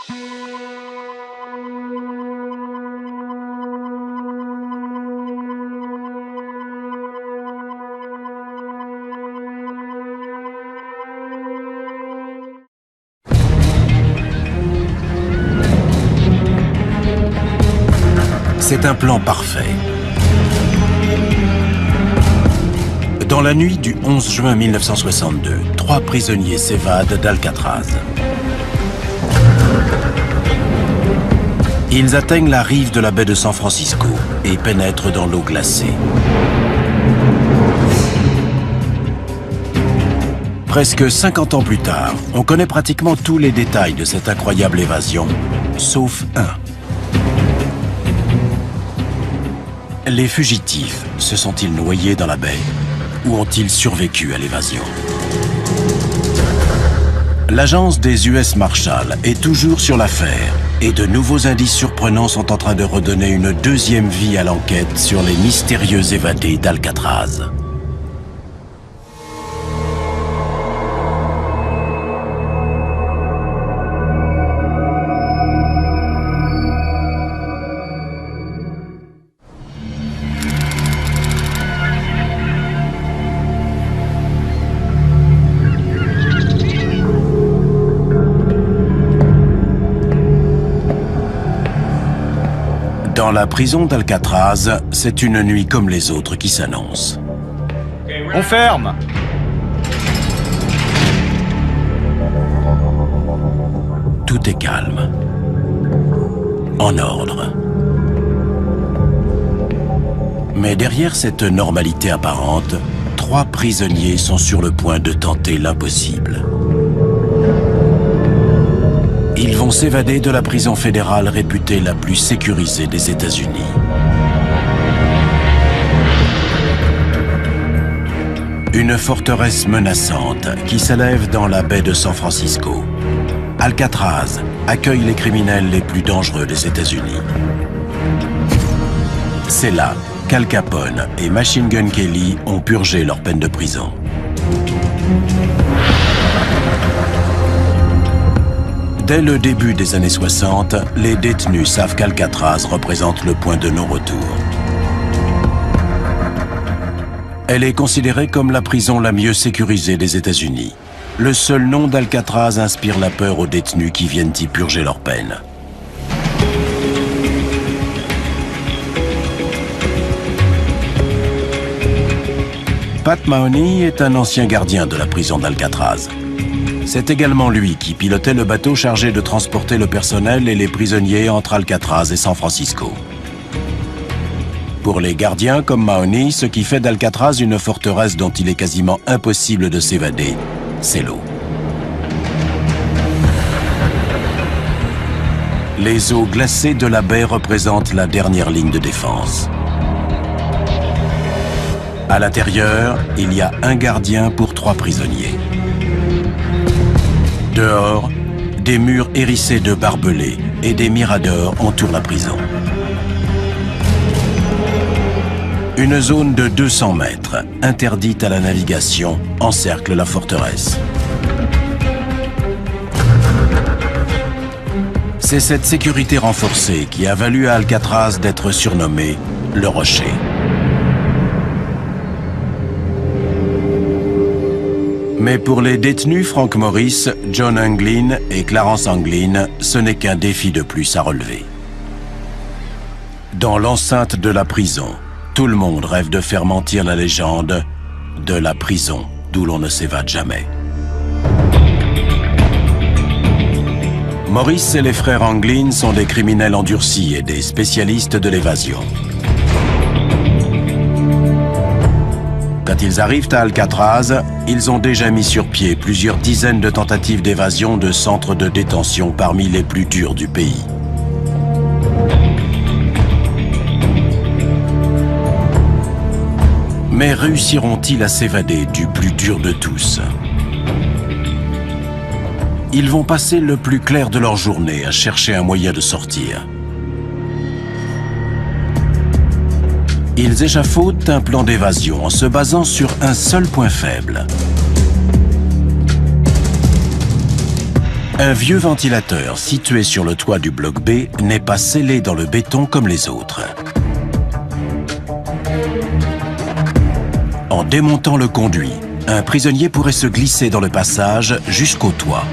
C'est un plan parfait. Dans la nuit du 11 juin 1962, 3 prisonniers s'évadent d'Alcatraz. Ils atteignent la rive de la baie de San Francisco et pénètrent dans l'eau glacée. Presque 50 ans plus tard, on connaît pratiquement tous les détails de cette incroyable évasion, sauf un. Les fugitifs se sont-ils noyés dans la baie ou ont-ils survécu à l'évasion? L'agence des US Marshals est toujours sur l'affaire et de nouveaux indices surprenants sont en train de redonner une deuxième vie à l'enquête sur les mystérieux évadés d'Alcatraz. Dans la prison d'Alcatraz, c'est une nuit comme les autres qui s'annonce. On ferme! Tout est calme. En ordre. Mais derrière cette normalité apparente, 3 prisonniers sont sur le point de tenter l'impossible. Ils vont s'évader de la prison fédérale réputée la plus sécurisée des États-Unis. Une forteresse menaçante qui s'élève dans la baie de San Francisco. Alcatraz accueille les criminels les plus dangereux des États-Unis. C'est là qu'Al Capone et Machine Gun Kelly ont purgé leur peine de prison. Dès le début des années 60, les détenus savent qu'Alcatraz représente le point de non-retour. Elle est considérée comme la prison la mieux sécurisée des États-Unis. Le seul nom d'Alcatraz inspire la peur aux détenus qui viennent y purger leur peine. Pat Mahoney est un ancien gardien de la prison d'Alcatraz. C'est également lui qui pilotait le bateau chargé de transporter le personnel et les prisonniers entre Alcatraz et San Francisco. Pour les gardiens comme Mahoney, ce qui fait d'Alcatraz une forteresse dont il est quasiment impossible de s'évader, c'est l'eau. Les eaux glacées de la baie représentent la dernière ligne de défense. À l'intérieur, il y a un gardien pour 3 prisonniers. Dehors, des murs hérissés de barbelés et des miradors entourent la prison. Une zone de 200 mètres, interdite à la navigation, encercle la forteresse. C'est cette sécurité renforcée qui a valu à Alcatraz d'être surnommé le Rocher. Mais pour les détenus Frank Morris, John Anglin et Clarence Anglin, ce n'est qu'un défi de plus à relever. Dans l'enceinte de la prison, tout le monde rêve de faire mentir la légende de la prison d'où l'on ne s'évade jamais. Morris et les frères Anglin sont des criminels endurcis et des spécialistes de l'évasion. Quand ils arrivent à Alcatraz, ils ont déjà mis sur pied plusieurs dizaines de tentatives d'évasion de centres de détention parmi les plus durs du pays. Mais réussiront-ils à s'évader du plus dur de tous? Ils vont passer le plus clair de leur journée à chercher un moyen de sortir. Ils échafaudent un plan d'évasion en se basant sur un seul point faible. Un vieux ventilateur situé sur le toit du bloc B n'est pas scellé dans le béton comme les autres. En démontant le conduit, un prisonnier pourrait se glisser dans le passage jusqu'au toit.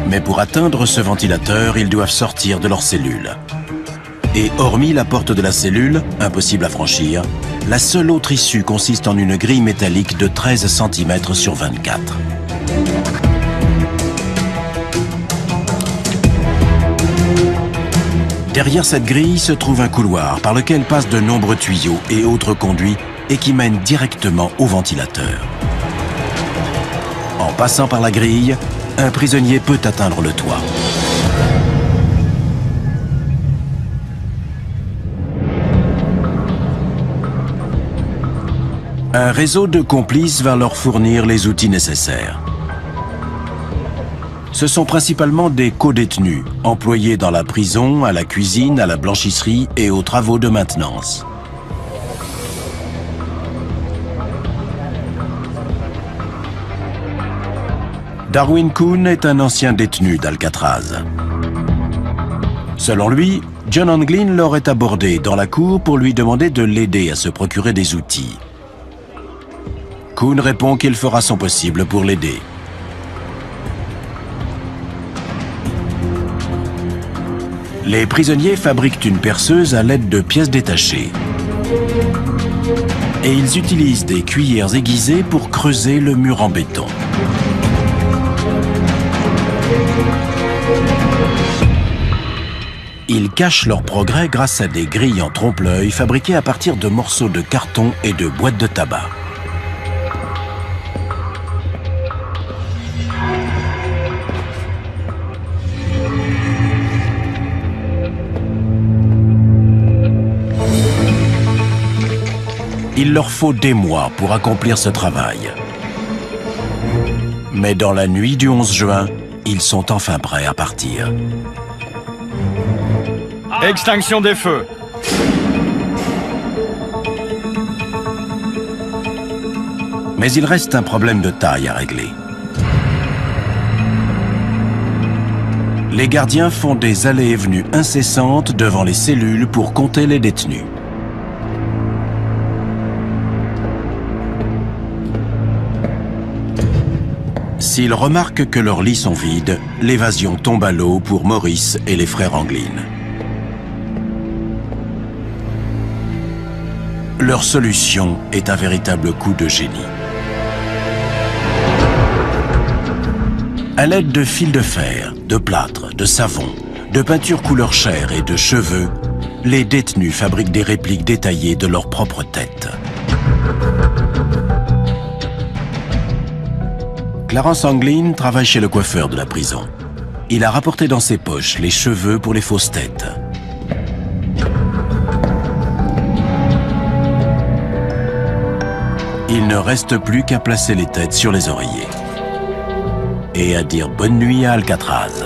Mais pour atteindre ce ventilateur, ils doivent sortir de leur cellule. Et hormis la porte de la cellule, impossible à franchir, la seule autre issue consiste en une grille métallique de 13 cm sur 24. Derrière cette grille se trouve un couloir par lequel passent de nombreux tuyaux et autres conduits et qui mènent directement au ventilateur. En passant par la grille, un prisonnier peut atteindre le toit. Un réseau de complices va leur fournir les outils nécessaires. Ce sont principalement des codétenus, employés dans la prison, à la cuisine, à la blanchisserie et aux travaux de maintenance. Darwin Coon est un ancien détenu d'Alcatraz. Selon lui, John Anglin l'aurait abordé dans la cour pour lui demander de l'aider à se procurer des outils. Coon répond qu'il fera son possible pour l'aider. Les prisonniers fabriquent une perceuse à l'aide de pièces détachées. Et ils utilisent des cuillères aiguisées pour creuser le mur en béton. Ils cachent leur progrès grâce à des grilles en trompe-l'œil fabriquées à partir de morceaux de carton et de boîtes de tabac. Il leur faut des mois pour accomplir ce travail. Mais dans la nuit du 11 juin, ils sont enfin prêts à partir. Extinction des feux. Mais il reste un problème de taille à régler. Les gardiens font des allées et venues incessantes devant les cellules pour compter les détenus. S'ils remarquent que leurs lits sont vides, l'évasion tombe à l'eau pour Maurice et les frères Anglin. Leur solution est un véritable coup de génie. À l'aide de fils de fer, de plâtre, de savon, de peinture couleur chair et de cheveux, les détenus fabriquent des répliques détaillées de leur propre tête. Clarence Anglin travaille chez le coiffeur de la prison. Il a rapporté dans ses poches les cheveux pour les fausses têtes. Il ne reste plus qu'à placer les têtes sur les oreillers. Et à dire bonne nuit à Alcatraz.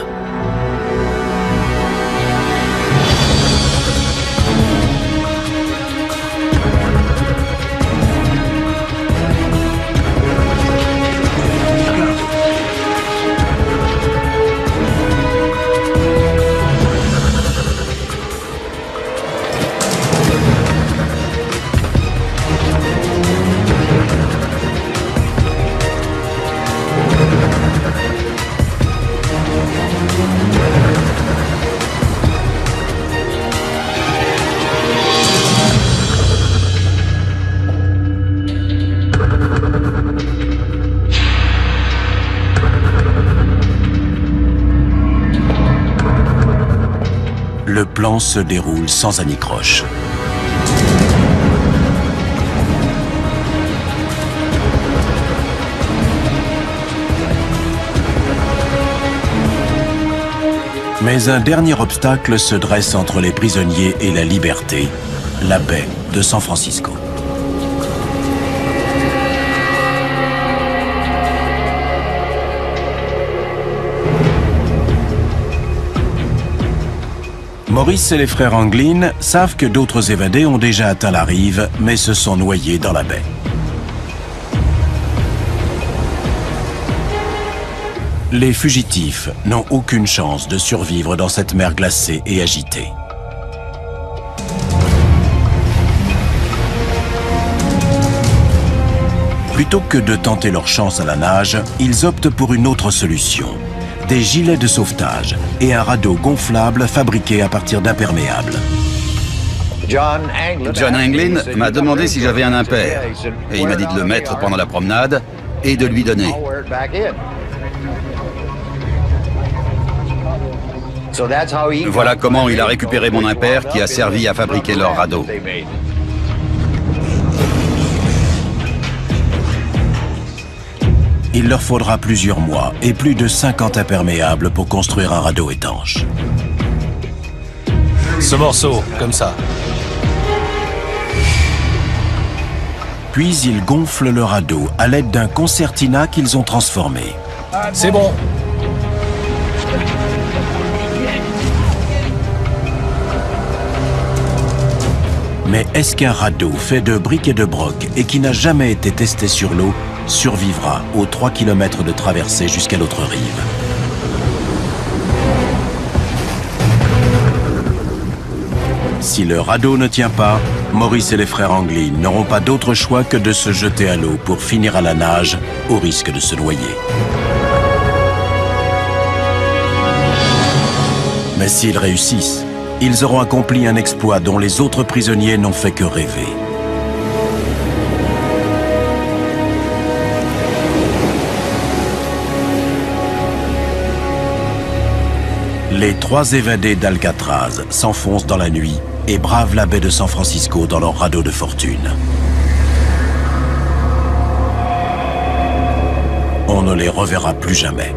Le plan se déroule sans anicroche. Mais un dernier obstacle se dresse entre les prisonniers et la liberté, la baie de San Francisco. Maurice et les frères Anglin savent que d'autres évadés ont déjà atteint la rive, mais se sont noyés dans la baie. Les fugitifs n'ont aucune chance de survivre dans cette mer glacée et agitée. Plutôt que de tenter leur chance à la nage, ils optent pour une autre solution. Des gilets de sauvetage et un radeau gonflable fabriqué à partir d'imperméables. John Anglin m'a demandé si j'avais un impair, et il m'a dit de le mettre pendant la promenade et de lui donner. Voilà comment il a récupéré mon impair qui a servi à fabriquer leur radeau. Il leur faudra plusieurs mois et plus de 50 imperméables pour construire un radeau étanche. Ce morceau, comme ça. Puis ils gonflent le radeau à l'aide d'un concertina qu'ils ont transformé. C'est bon. Mais est-ce qu'un radeau fait de briques et de broc et qui n'a jamais été testé sur l'eau survivra aux 3 km de traversée jusqu'à l'autre rive? Si le radeau ne tient pas, Maurice et les frères Anglin n'auront pas d'autre choix que de se jeter à l'eau pour finir à la nage, au risque de se noyer. Mais s'ils réussissent, ils auront accompli un exploit dont les autres prisonniers n'ont fait que rêver. Les 3 évadés d'Alcatraz s'enfoncent dans la nuit et bravent la baie de San Francisco dans leur radeau de fortune. On ne les reverra plus jamais.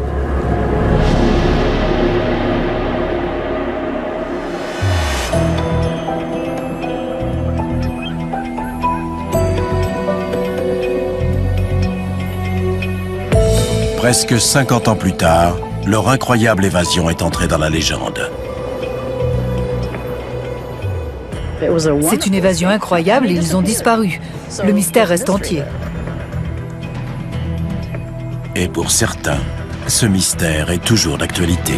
Presque 50 ans plus tard, leur incroyable évasion est entrée dans la légende. C'est une évasion incroyable et ils ont disparu. Le mystère reste entier. Et pour certains, ce mystère est toujours d'actualité.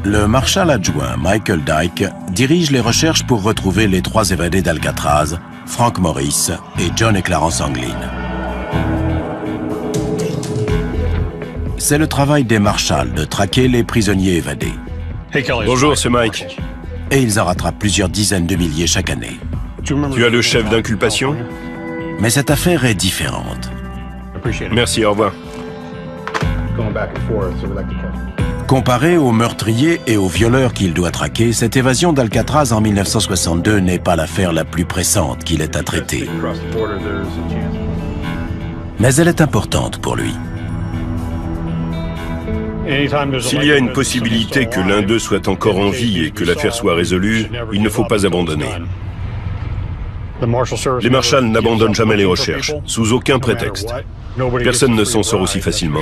Le marshal adjoint Michael Dyke dirige les recherches pour retrouver les 3 évadés d'Alcatraz, Frank Morris et John et Clarence Anglin. C'est le travail des marshals de traquer les prisonniers évadés. Bonjour, c'est Mike. Et ils en rattrapent plusieurs dizaines de milliers chaque année. Tu as le chef d'inculpation? Mais cette affaire est différente. Merci, au revoir. Comparé aux meurtriers et aux violeurs qu'il doit traquer, cette évasion d'Alcatraz en 1962 n'est pas l'affaire la plus pressante qu'il ait à traiter. Mais elle est importante pour lui. S'il y a une possibilité que l'un d'eux soit encore en vie et que l'affaire soit résolue, il ne faut pas abandonner. Les marshals n'abandonnent jamais les recherches, sous aucun prétexte. Personne ne s'en sort aussi facilement.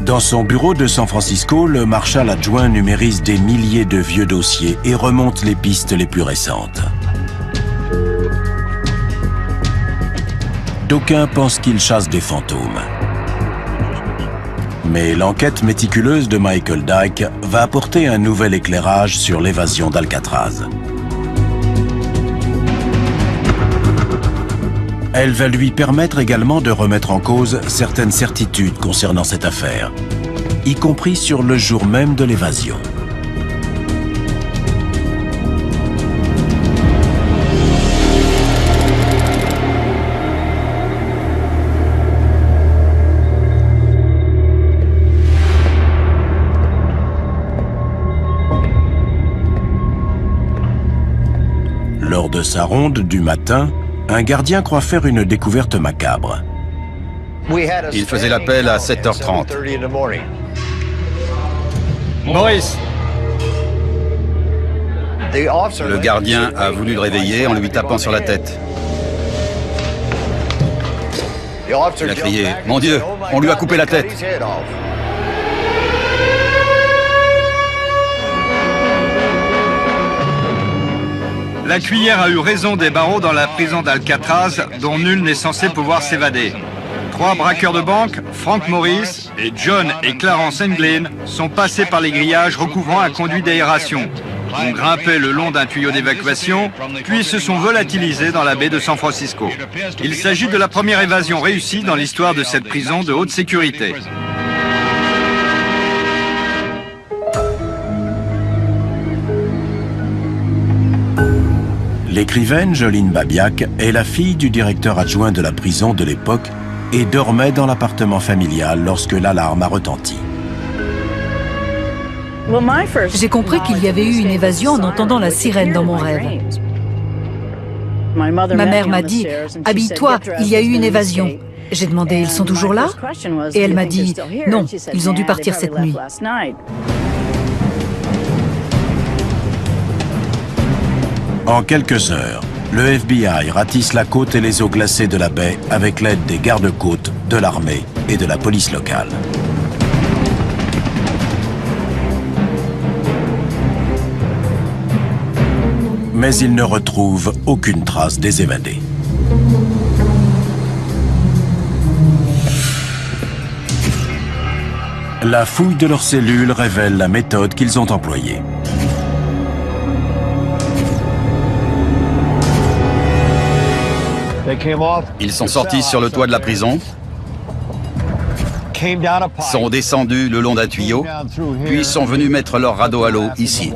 Dans son bureau de San Francisco, le marshal adjoint numérise des milliers de vieux dossiers et remonte les pistes les plus récentes. D'aucuns pensent qu'il chasse des fantômes. Mais l'enquête méticuleuse de Michael Dyke va apporter un nouvel éclairage sur l'évasion d'Alcatraz. Elle va lui permettre également de remettre en cause certaines certitudes concernant cette affaire, y compris sur le jour même de l'évasion. Lors de sa ronde du matin, un gardien croit faire une découverte macabre. Il faisait l'appel à 7h30. Maurice! Le gardien a voulu le réveiller en lui tapant sur la tête. Il a crié « Mon Dieu, on lui a coupé la tête !» La cuillère a eu raison des barreaux dans la prison d'Alcatraz, dont nul n'est censé pouvoir s'évader. 3 braqueurs de banque, Frank Morris et John et Clarence Englin, sont passés par les grillages recouvrant un conduit d'aération. On grimpait le long d'un tuyau d'évacuation, puis se sont volatilisés dans la baie de San Francisco. Il s'agit de la première évasion réussie dans l'histoire de cette prison de haute sécurité. L'écrivaine Jolene Babiak est la fille du directeur adjoint de la prison de l'époque et dormait dans l'appartement familial lorsque l'alarme a retenti. J'ai compris qu'il y avait eu une évasion en entendant la sirène dans mon rêve. Ma mère m'a dit « Habille-toi, il y a eu une évasion ». J'ai demandé « Ils sont toujours là ?» Et elle m'a dit « Non, ils ont dû partir cette nuit ». En quelques heures, le FBI ratisse la côte et les eaux glacées de la baie avec l'aide des gardes-côtes, de l'armée et de la police locale. Mais ils ne retrouvent aucune trace des évadés. La fouille de leurs cellules révèle la méthode qu'ils ont employée. Ils sont sortis sur le toit de la prison, sont descendus le long d'un tuyau, puis sont venus mettre leur radeau à l'eau ici.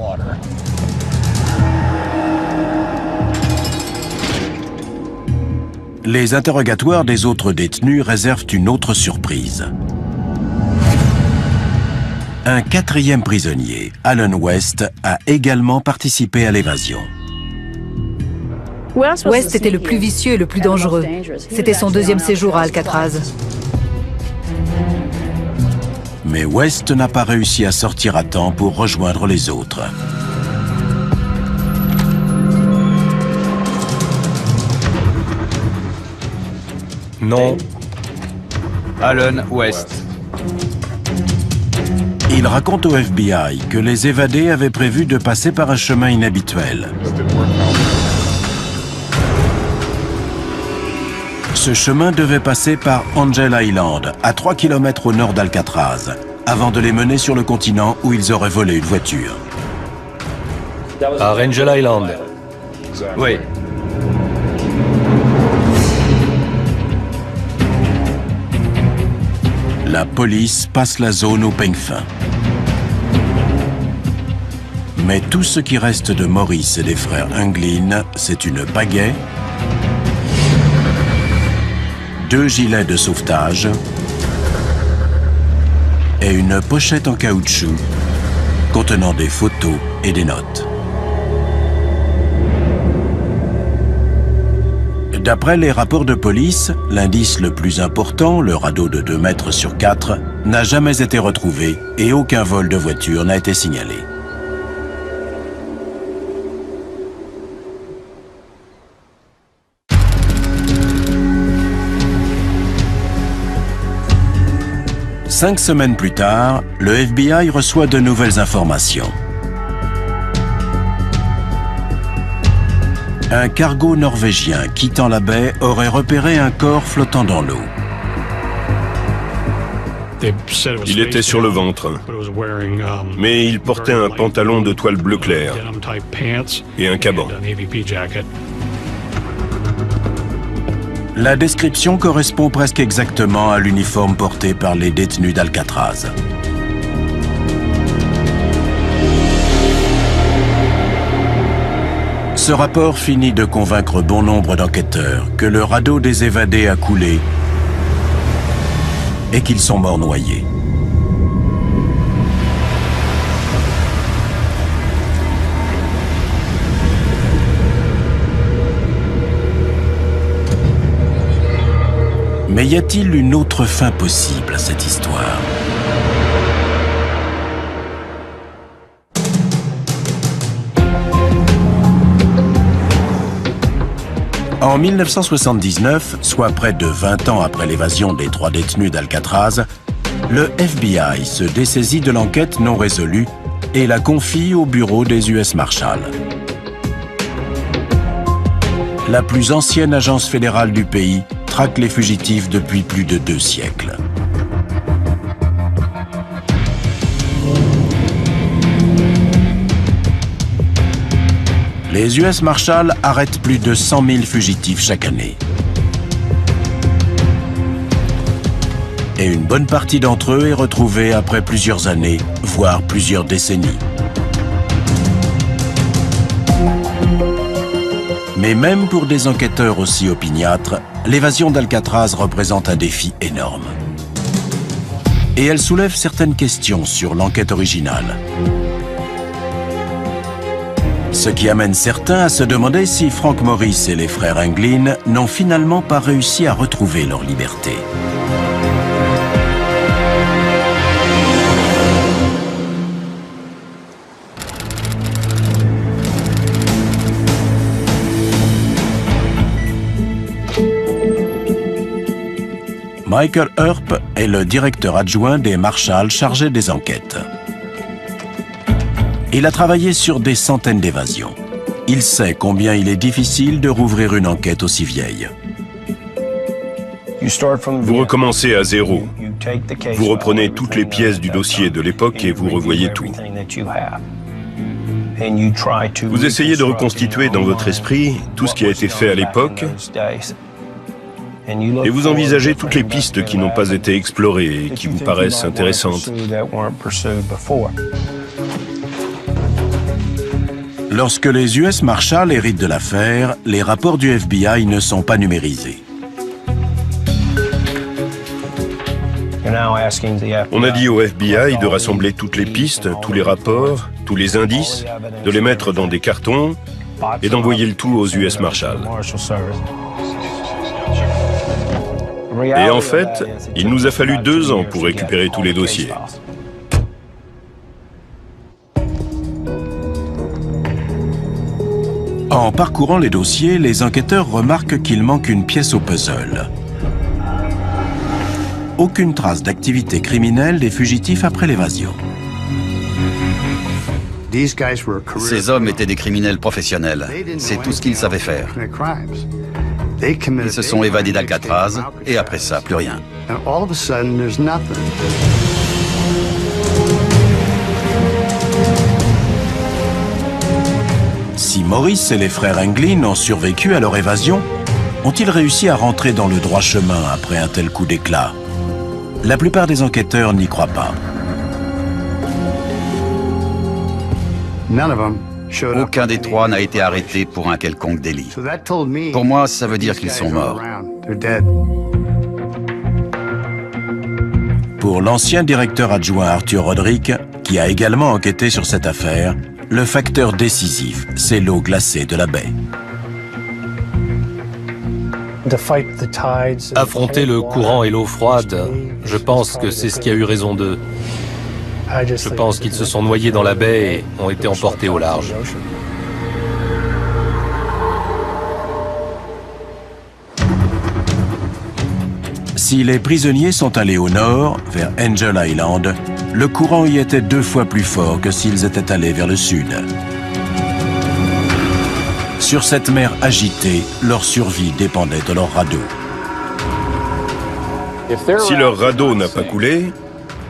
Les interrogatoires des autres détenus réservent une autre surprise. Un 4e prisonnier, Alan West, a également participé à l'évasion. West était le plus vicieux et le plus dangereux. C'était son 2e séjour à Alcatraz. Mais West n'a pas réussi à sortir à temps pour rejoindre les autres. Non. Alan West. Il raconte au FBI que les évadés avaient prévu de passer par un chemin inhabituel. Ce chemin devait passer par Angel Island, à 3 km au nord d'Alcatraz, avant de les mener sur le continent où ils auraient volé une voiture. À Angel Island. Oui. La police passe la zone au peigne fin. Mais tout ce qui reste de Maurice et des frères Englin, c'est une pagaie, 2 gilets de sauvetage et une pochette en caoutchouc contenant des photos et des notes. D'après les rapports de police, l'indice le plus important, le radeau de 2 mètres sur 4, n'a jamais été retrouvé et aucun vol de voiture n'a été signalé. Cinq semaines plus tard, le FBI reçoit de nouvelles informations. Un cargo norvégien quittant la baie aurait repéré un corps flottant dans l'eau. Il était sur le ventre, mais il portait un pantalon de toile bleu clair et un caban. La description correspond presque exactement à l'uniforme porté par les détenus d'Alcatraz. Ce rapport finit de convaincre bon nombre d'enquêteurs que le radeau des évadés a coulé et qu'ils sont morts noyés. Mais y a-t-il une autre fin possible à cette histoire ? En 1979, soit près de 20 ans après l'évasion des 3 détenus d'Alcatraz, le FBI se dessaisit de l'enquête non résolue et la confie au bureau des US Marshals. La plus ancienne agence fédérale du pays traque les fugitifs depuis plus de 2 siècles. Les US Marshals arrêtent plus de 100 000 fugitifs chaque année. Et une bonne partie d'entre eux est retrouvée après plusieurs années, voire plusieurs décennies. Mais même pour des enquêteurs aussi opiniâtres, l'évasion d'Alcatraz représente un défi énorme. Et elle soulève certaines questions sur l'enquête originale. Ce qui amène certains à se demander si Frank Morris et les frères Englin n'ont finalement pas réussi à retrouver leur liberté. Michael Earp est le directeur adjoint des Marshals chargé des enquêtes. Il a travaillé sur des centaines d'évasions. Il sait combien il est difficile de rouvrir une enquête aussi vieille. Vous recommencez à zéro. Vous reprenez toutes les pièces du dossier de l'époque et vous revoyez tout. Vous essayez de reconstituer dans votre esprit tout ce qui a été fait à l'époque et vous envisagez toutes les pistes qui n'ont pas été explorées et qui vous paraissent intéressantes. Lorsque les US Marshals héritent de l'affaire, les rapports du FBI ne sont pas numérisés. On a dit au FBI de rassembler toutes les pistes, tous les rapports, tous les indices, de les mettre dans des cartons et d'envoyer le tout aux US Marshals. Et en fait, il nous a fallu 2 ans pour récupérer tous les dossiers. En parcourant les dossiers, les enquêteurs remarquent qu'il manque une pièce au puzzle. Aucune trace d'activité criminelle des fugitifs après l'évasion. Ces hommes étaient des criminels professionnels. C'est tout ce qu'ils savaient faire. Ils se sont évadés d'Alcatraz et après ça, plus rien. Si Morris et les frères Englin ont survécu à leur évasion, ont-ils réussi à rentrer dans le droit chemin après un tel coup d'éclat? La plupart des enquêteurs n'y croient pas. Aucun des 3 n'a été arrêté pour un quelconque délit. Pour moi, ça veut dire qu'ils sont morts. Pour l'ancien directeur adjoint Arthur Roderick, qui a également enquêté sur cette affaire, le facteur décisif, c'est l'eau glacée de la baie. Affronter le courant et l'eau froide, je pense que c'est ce qui a eu raison d'eux. Je pense qu'ils se sont noyés dans la baie et ont été emportés au large. Si les prisonniers sont allés au nord, vers Angel Island, le courant y était 2 fois plus fort que s'ils étaient allés vers le sud. Sur cette mer agitée, leur survie dépendait de leur radeau. Si leur radeau n'a pas coulé,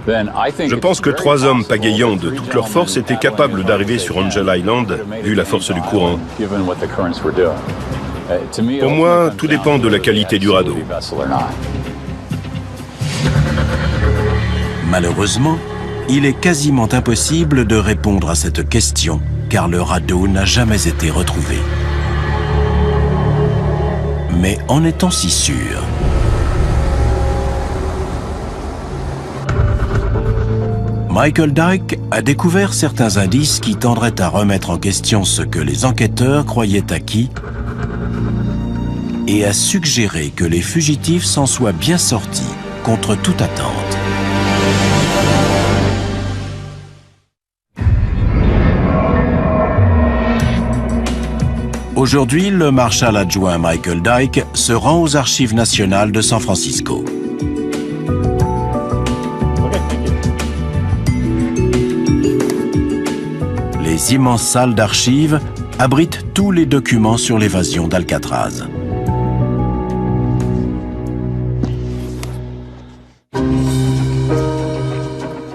je pense que 3 hommes pagayant de toute leur force étaient capables d'arriver sur Angel Island, vu la force du courant. Pour moi, tout dépend de la qualité du radeau. Malheureusement, il est quasiment impossible de répondre à cette question, car le radeau n'a jamais été retrouvé. Mais en étant si sûr? Michael Dyke a découvert certains indices qui tendraient à remettre en question ce que les enquêteurs croyaient acquis et a suggéré que les fugitifs s'en soient bien sortis contre toute attente. Aujourd'hui, le marshal adjoint Michael Dyke se rend aux archives nationales de San Francisco. Les immenses salles d'archives abritent tous les documents sur l'évasion d'Alcatraz.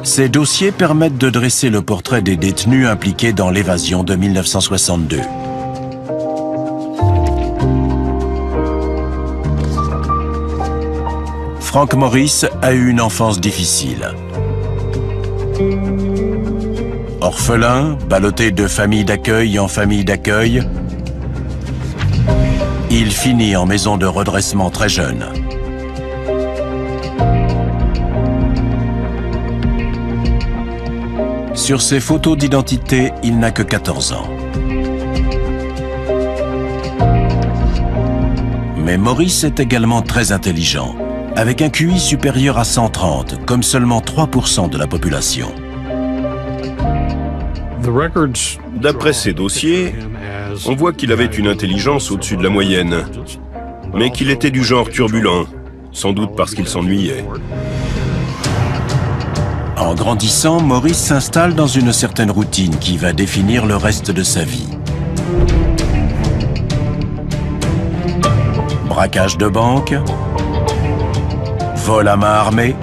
Ces dossiers permettent de dresser le portrait des détenus impliqués dans l'évasion de 1962. Frank Morris a eu une enfance difficile. Orphelin, ballotté de famille d'accueil en famille d'accueil, il finit en maison de redressement très jeune. Sur ses photos d'identité, il n'a que 14 ans. Mais Morris est également très intelligent, avec un QI supérieur à 130, comme seulement 3% de la population. D'après ces dossiers, on voit qu'il avait une intelligence au-dessus de la moyenne, mais qu'il était du genre turbulent, sans doute parce qu'il s'ennuyait. En grandissant, Morris s'installe dans une certaine routine qui va définir le reste de sa vie. Braquage de banque, vol à main armée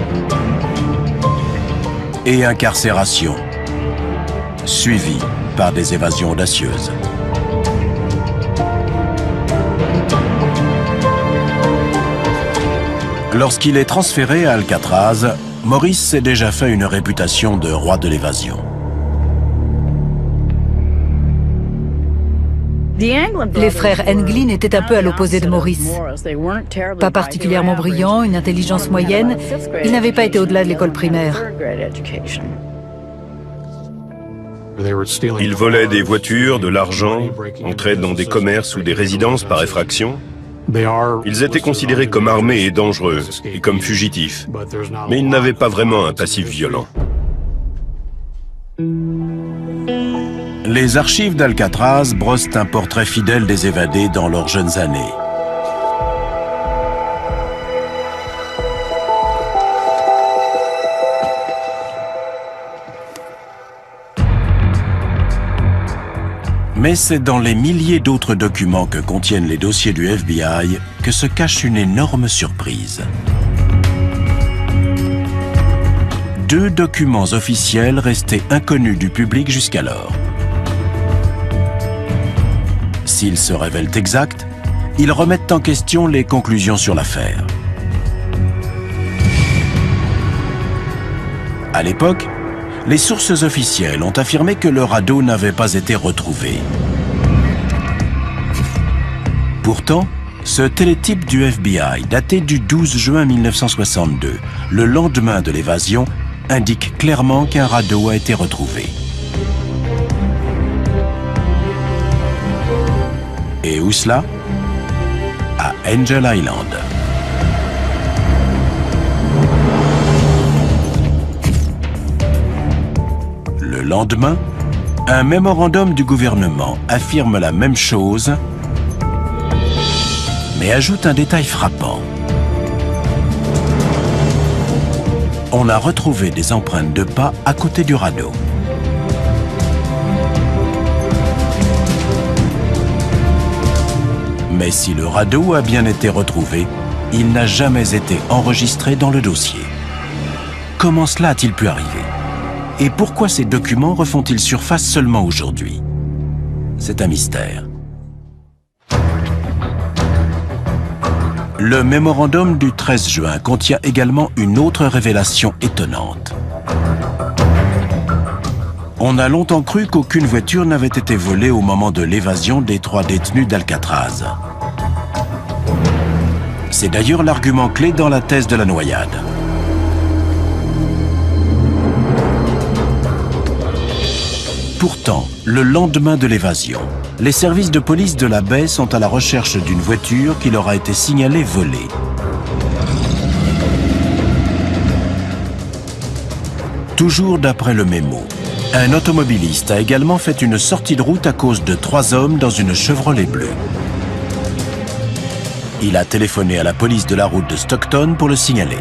et incarcération, suivi par des évasions audacieuses. Lorsqu'il est transféré à Alcatraz, Morris s'est déjà fait une réputation de roi de l'évasion. Les frères Englin étaient un peu à l'opposé de Morris. Pas particulièrement brillants, une intelligence moyenne, ils n'avaient pas été au-delà de l'école primaire. Ils volaient des voitures, de l'argent, entraient dans des commerces ou des résidences par effraction. Ils étaient considérés comme armés et dangereux, et comme fugitifs, mais ils n'avaient pas vraiment un passif violent. Les archives d'Alcatraz brossent un portrait fidèle des évadés dans leurs jeunes années. Mais c'est dans les milliers d'autres documents que contiennent les dossiers du FBI que se cache une énorme surprise. 2 documents officiels restés inconnus du public jusqu'alors. S'ils se révèlent exacts, ils remettent en question les conclusions sur l'affaire. À l'époque, les sources officielles ont affirmé que le radeau n'avait pas été retrouvé. Pourtant, ce télétype du FBI, daté du 12 juin 1962, le lendemain de l'évasion, indique clairement qu'un radeau a été retrouvé. Et où cela? À Angel Island. Le lendemain, un mémorandum du gouvernement affirme la même chose, mais ajoute un détail frappant. On a retrouvé des empreintes de pas à côté du radeau. Mais si le radeau a bien été retrouvé, il n'a jamais été enregistré dans le dossier. Comment cela a-t-il pu arriver? Et pourquoi ces documents refont-ils surface seulement aujourd'hui? C'est un mystère. Le mémorandum du 13 juin contient également une autre révélation étonnante. On a longtemps cru qu'aucune voiture n'avait été volée au moment de l'évasion des 3 détenus d'Alcatraz. C'est d'ailleurs l'argument clé dans la thèse de la noyade. Pourtant, le lendemain de l'évasion, les services de police de la baie sont à la recherche d'une voiture qui leur a été signalée volée. Toujours d'après le mémo, Un automobiliste a également fait une sortie de route à cause de 3 hommes dans une Chevrolet bleue. Il a téléphoné à la police de la route de Stockton pour le signaler.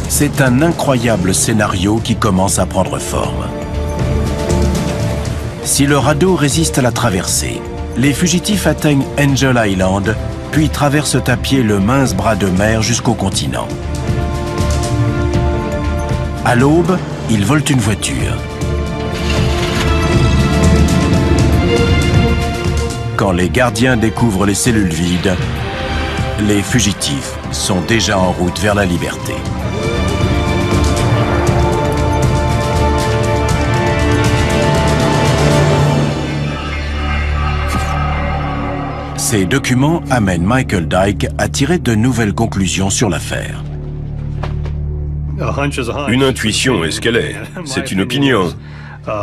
C'est un incroyable scénario qui commence à prendre forme. Si le radeau résiste à la traversée, les fugitifs atteignent Angel Island, puis traversent à pied le mince bras de mer jusqu'au continent. À l'aube, ils volent une voiture. Quand les gardiens découvrent les cellules vides, les fugitifs sont déjà en route vers la liberté. Ces documents amènent Michael Dyke à tirer de nouvelles conclusions sur l'affaire. Une intuition est ce qu'elle est. C'est une opinion.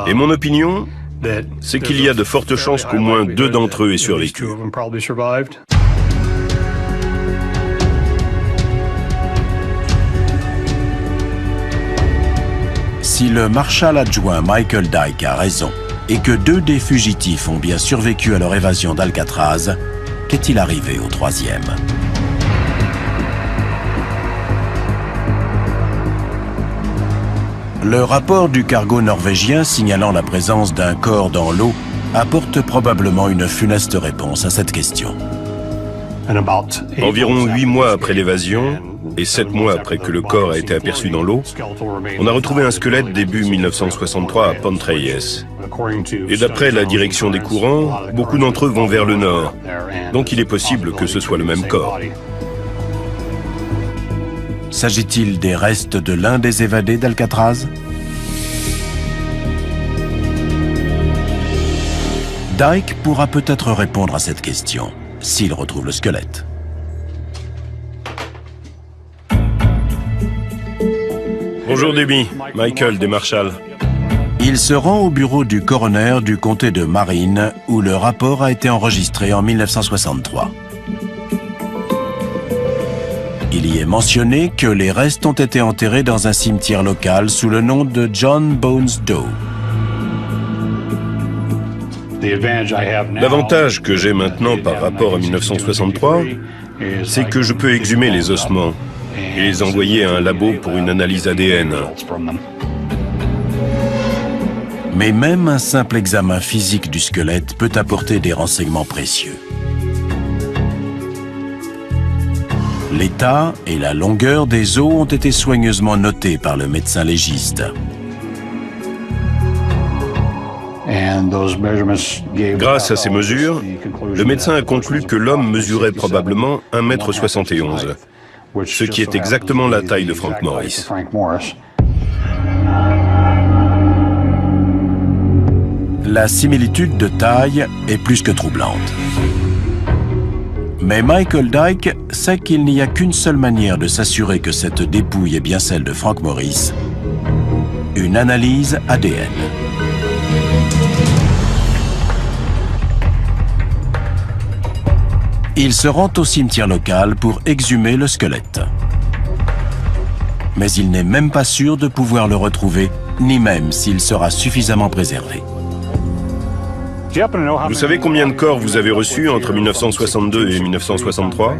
Et mon opinion, c'est qu'il y a de fortes chances qu'au moins 2 d'entre eux aient survécu. Si le marshal adjoint Michael Dyke a raison et que 2 des fugitifs ont bien survécu à leur évasion d'Alcatraz, qu'est-il arrivé au 3e? Le rapport du cargo norvégien signalant la présence d'un corps dans l'eau apporte probablement une funeste réponse à cette question. Environ 8 mois après l'évasion et 7 mois après que le corps a été aperçu dans l'eau, on a retrouvé un squelette début 1963 à Point Reyes. Et d'après la direction des courants, beaucoup d'entre eux vont vers le nord. Donc il est possible que ce soit le même corps. S'agit-il des restes de l'un des évadés d'Alcatraz? Dyke pourra peut-être répondre à cette question, s'il retrouve le squelette. Bonjour Debbie, Michael des Marshall. Il se rend au bureau du coroner du comté de Marin, où le rapport a été enregistré en 1963. Il y est mentionné que les restes ont été enterrés dans un cimetière local sous le nom de John Bones Doe. L'avantage que j'ai maintenant par rapport à 1963, c'est que je peux exhumer les ossements et les envoyer à un labo pour une analyse ADN. Mais même un simple examen physique du squelette peut apporter des renseignements précieux. L'état et la longueur des os ont été soigneusement notés par le médecin légiste. Grâce à ces mesures, le médecin a conclu que l'homme mesurait probablement 1,71 m, ce qui est exactement la taille de Frank Morris. La similitude de taille est plus que troublante. Mais Michael Dyke sait qu'il n'y a qu'une seule manière de s'assurer que cette dépouille est bien celle de Frank Morris: une analyse ADN. Il se rend au cimetière local pour exhumer le squelette. Mais il n'est même pas sûr de pouvoir le retrouver, ni même s'il sera suffisamment préservé. Vous savez combien de corps vous avez reçus entre 1962 et 1963 ?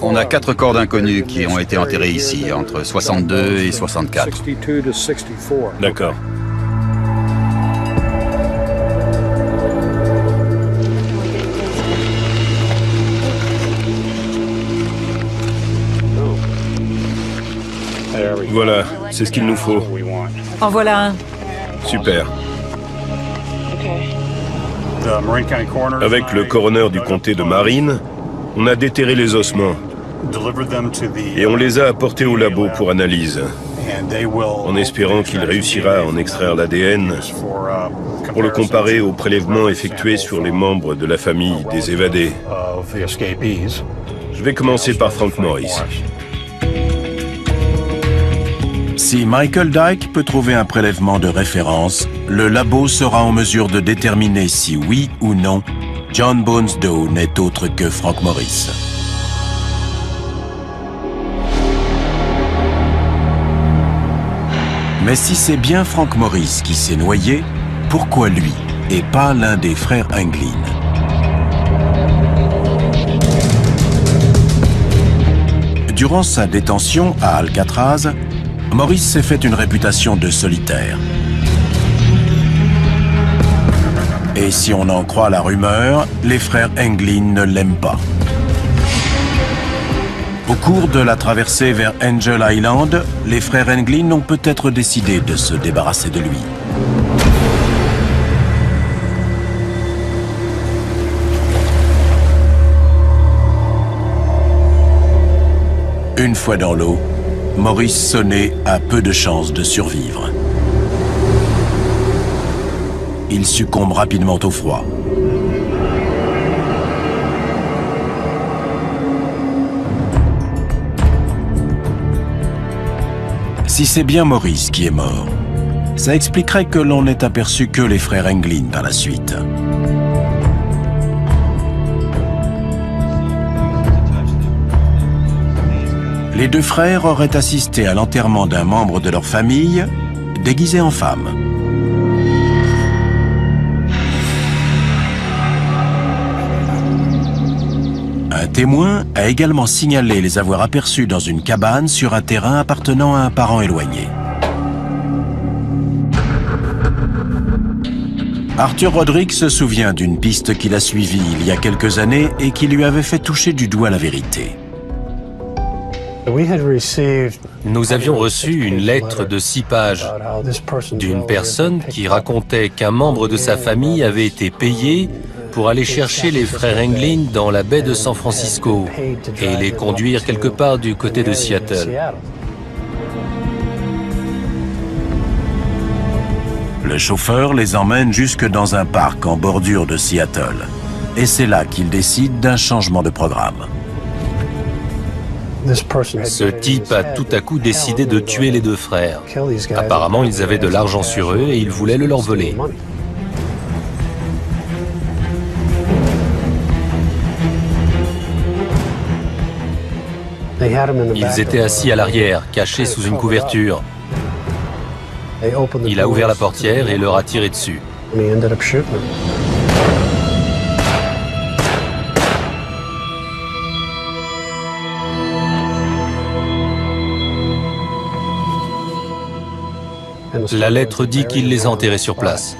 On a 4 corps d'inconnus qui ont été enterrés ici, entre 62 et 64. D'accord. Voilà, c'est ce qu'il nous faut. En voilà un. Super. Avec le coroner du comté de Marin, on a déterré les ossements et on les a apportés au labo pour analyse, en espérant qu'il réussira à en extraire l'ADN pour le comparer aux prélèvements effectués sur les membres de la famille des évadés. Je vais commencer par Frank Morris. Si Michael Dyke peut trouver un prélèvement de référence, le labo sera en mesure de déterminer si oui ou non John Bones Doe n'est autre que Frank Morris. Mais si c'est bien Frank Morris qui s'est noyé, pourquoi lui et pas l'un des frères Englin? Durant sa détention à Alcatraz, Morris s'est fait une réputation de solitaire. Et si on en croit la rumeur, les frères Englin ne l'aiment pas. Au cours de la traversée vers Angel Island, les frères Englin ont peut-être décidé de se débarrasser de lui. Une fois dans l'eau, Maurice Sonnet a peu de chances de survivre. Il succombe rapidement au froid. Si c'est bien Maurice qui est mort, ça expliquerait que l'on n'ait aperçu que les frères Englin par la suite. Les deux frères auraient assisté à l'enterrement d'un membre de leur famille déguisé en femme. Un témoin a également signalé les avoir aperçus dans une cabane sur un terrain appartenant à un parent éloigné. Arthur Roderick se souvient d'une piste qu'il a suivie il y a quelques années et qui lui avait fait toucher du doigt la vérité. Nous avions reçu une lettre de 6 pages d'une personne qui racontait qu'un membre de sa famille avait été payé pour aller chercher les frères Englin dans la baie de San Francisco et les conduire quelque part du côté de Seattle. Le chauffeur les emmène jusque dans un parc en bordure de Seattle. Et c'est là qu'il décide d'un changement de programme. Ce type a tout à coup décidé de tuer les deux frères. Apparemment, ils avaient de l'argent sur eux et il voulait le leur voler. Ils étaient assis à l'arrière, cachés sous une couverture. Il a ouvert la portière et leur a tiré dessus. La lettre dit qu'il les a enterrés sur place.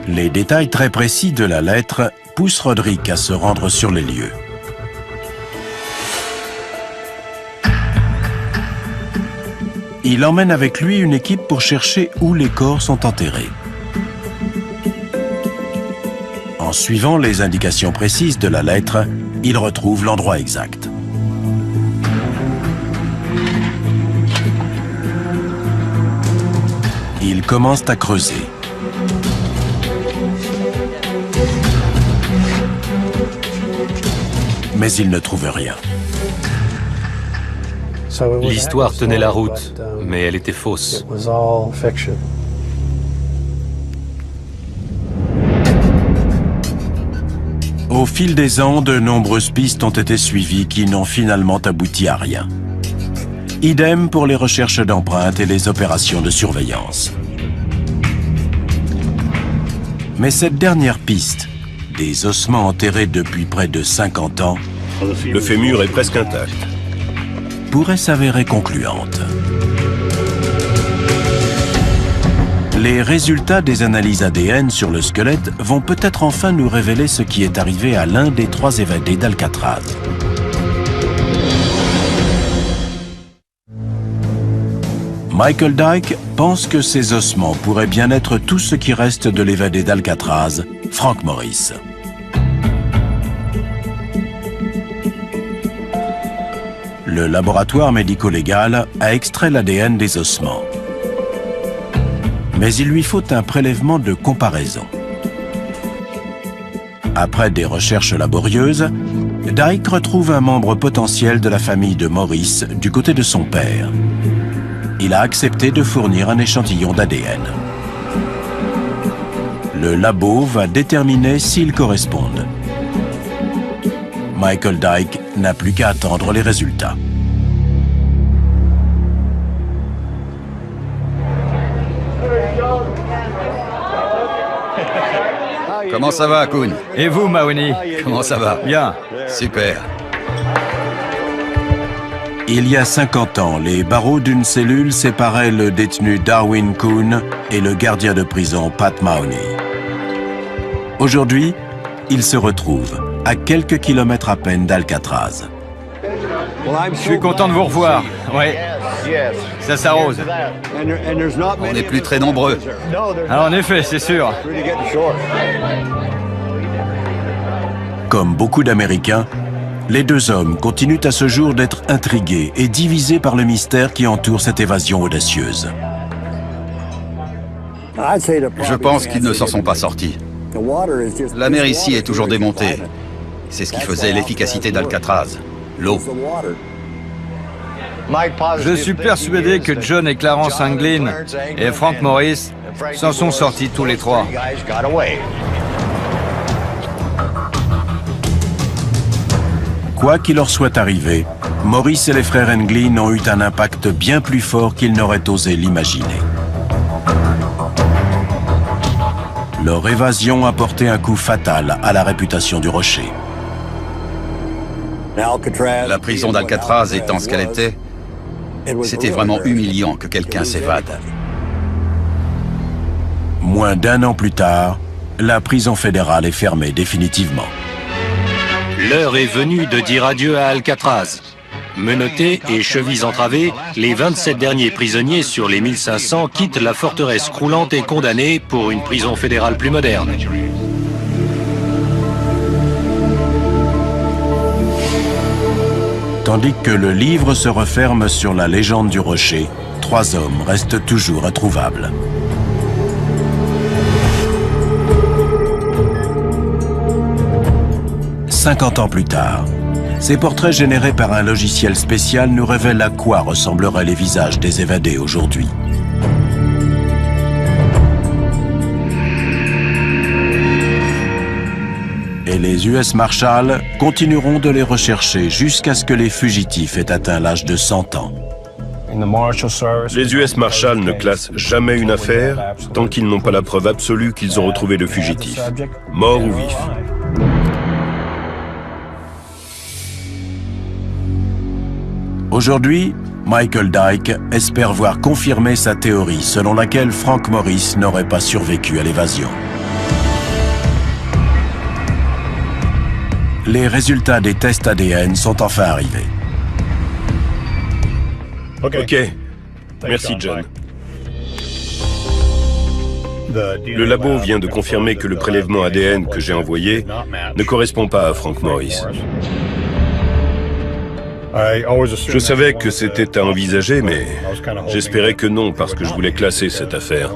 Les détails très précis de la lettre poussent Roderick à se rendre sur les lieux. Il emmène avec lui une équipe pour chercher où les corps sont enterrés. En suivant les indications précises de la lettre, il retrouve l'endroit exact. Ils commencent à creuser. Mais ils ne trouvent rien. L'histoire tenait la route, mais elle était fausse. Au fil des ans, de nombreuses pistes ont été suivies qui n'ont finalement abouti à rien. Idem pour les recherches d'empreintes et les opérations de surveillance. Mais cette dernière piste, des ossements enterrés depuis près de 50 ans, Le fémur est presque intact. pourrait s'avérer concluante. Les résultats des analyses ADN sur le squelette vont peut-être enfin nous révéler ce qui est arrivé à l'un des 3 évadés d'Alcatraz. Michael Dyke pense que ces ossements pourraient bien être tout ce qui reste de l'évadé d'Alcatraz, Frank Morris. Le laboratoire médico-légal a extrait l'ADN des ossements. Mais il lui faut un prélèvement de comparaison. Après des recherches laborieuses, Dyke retrouve un membre potentiel de la famille de Morris du côté de son père. il a accepté de fournir un échantillon d'ADN. Le labo va déterminer s'ils correspondent. Michael Dyke n'a plus qu'à attendre les résultats. Comment ça va, Kuhn? Et vous, Mahoney? Comment ça va? Bien. Super. Il y a 50 ans, les barreaux d'une cellule séparaient le détenu Darwin Kuhn et le gardien de prison Pat Mahoney. Aujourd'hui, ils se retrouvent à quelques kilomètres à peine d'Alcatraz. Je suis content de vous revoir. Oui. Ça s'arrose. On n'est plus très nombreux. Ah, en effet, c'est sûr. Comme beaucoup d'Américains, les deux hommes continuent à ce jour d'être intrigués et divisés par le mystère qui entoure cette évasion audacieuse. Je pense qu'ils ne s'en sont pas sortis. La mer ici est toujours démontée. C'est ce qui faisait l'efficacité d'Alcatraz. L'eau. Je suis persuadé que John et Clarence Anglin et Frank Morris s'en sont sortis tous les trois. Quoi qu'il leur soit arrivé, Morris et les frères Anglin ont eu un impact bien plus fort qu'ils n'auraient osé l'imaginer. Leur évasion a porté un coup fatal à la réputation du rocher. La prison d'Alcatraz étant ce qu'elle était, c'était vraiment humiliant que quelqu'un s'évade. Moins d'un an plus tard, la prison fédérale est fermée définitivement. L'heure est venue de dire adieu à Alcatraz. Menottés et chevilles entravées, les 27 derniers prisonniers sur les 1500 quittent la forteresse croulante et condamnés pour une prison fédérale plus moderne. Tandis que le livre se referme sur la légende du rocher, 3 hommes restent toujours introuvables. « 50 ans plus tard, ces portraits générés par un logiciel spécial nous révèlent à quoi ressembleraient les visages des évadés aujourd'hui. Et les US Marshals continueront de les rechercher jusqu'à ce que les fugitifs aient atteint l'âge de 100 ans. Les US Marshals ne classent jamais une affaire tant qu'ils n'ont pas la preuve absolue qu'ils ont retrouvé le fugitif, mort ou vif. Aujourd'hui, Michael Dyke espère voir confirmer sa théorie selon laquelle Frank Morris n'aurait pas survécu à l'évasion. Les résultats des tests ADN sont enfin arrivés. Ok. Merci, John. Le labo vient de confirmer que le prélèvement ADN que j'ai envoyé ne correspond pas à Frank Morris. Je savais que c'était à envisager, mais j'espérais que non, parce que je voulais classer cette affaire.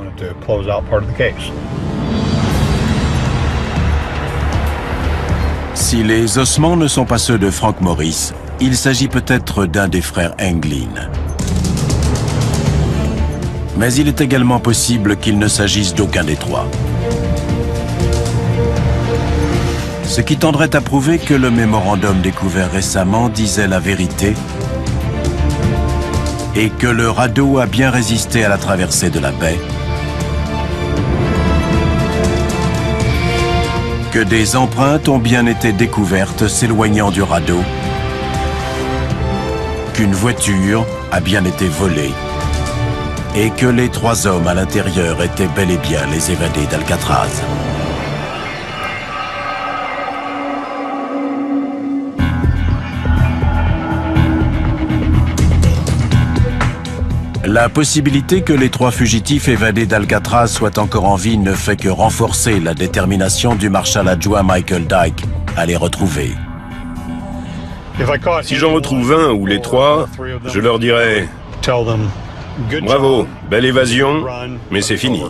Si les ossements ne sont pas ceux de Frank Morris, il s'agit peut-être d'un des frères Anglin. Mais il est également possible qu'il ne s'agisse d'aucun des trois. Ce qui tendrait à prouver que le mémorandum découvert récemment disait la vérité et que le radeau a bien résisté à la traversée de la baie, que des empreintes ont bien été découvertes s'éloignant du radeau, qu'une voiture a bien été volée et que les 3 hommes à l'intérieur étaient bel et bien les évadés d'Alcatraz. La possibilité que les 3 fugitifs évadés d'Alcatraz soient encore en vie ne fait que renforcer la détermination du marshal adjoint Michael Dyke à les retrouver. Si j'en retrouve un ou les 3, je leur dirai « Bravo, belle évasion, mais c'est fini ».